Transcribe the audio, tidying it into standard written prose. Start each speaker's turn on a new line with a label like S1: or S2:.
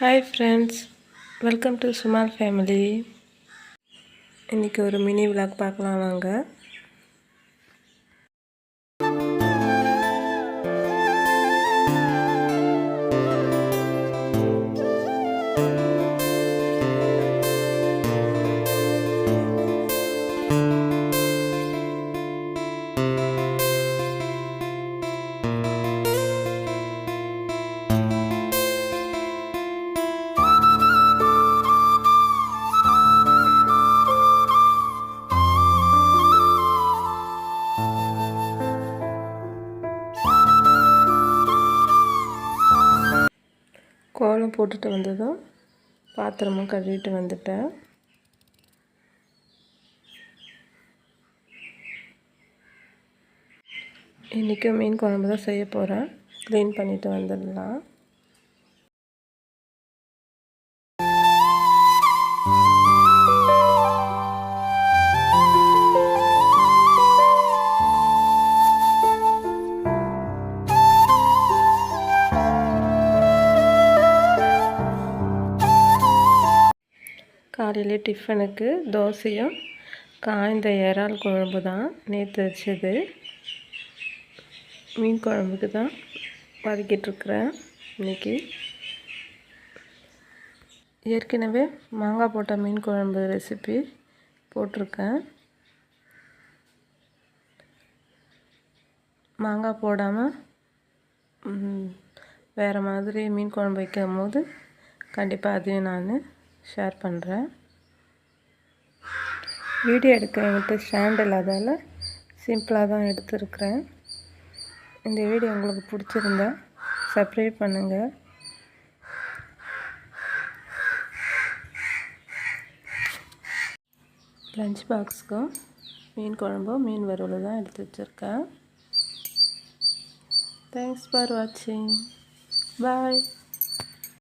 S1: Hi friends, welcome to Sumal family. இன்னைக்கு ஒரு mini vlog பார்க்கலாம் வாங்க. கோலம் போட்டுட்டு வந்ததும் பாத்திரமும் கழுவிட்டு வந்துட்டேன். இன்றைக்கி மீன் குழம்பு தான் செய்ய போகிறேன். க்ளீன் பண்ணிவிட்டு வந்துடலாம். காலையில் டிஃபனுக்கு தோசையும் காய்ந்த இறால் குழம்பு தான் நேற்று வச்சது. மீன் குழம்புக்கு தான் வதக்கிட்டுருக்குறேன். இன்றைக்கி ஏற்கனவே மாங்காய் போட்ட மீன் குழம்பு ரெசிபி போட்டிருக்கேன். மாங்காய் போடாமல் வேறு மாதிரி மீன் குழம்பு வைக்கும் போது கண்டிப்பாக அதையும் நான் ஷேர் பண்ணுறேன். வீடியோ எடுக்க என்கிட்ட ஸ்டாண்ட் இல்லாதால் சிம்பிளாக தான் எடுத்துருக்குறேன். இந்த வீடியோ உங்களுக்கு பிடிச்சிருந்தா சப்ஸ்கிரைப் பண்ணுங்கள். லஞ்ச் பாக்ஸுக்கும் மீன் குழம்பும் மீன் வறுவல் தான் எடுத்து வச்சுருக்கேன். தேங்க்ஸ் ஃபார் வாட்சிங். பாய்.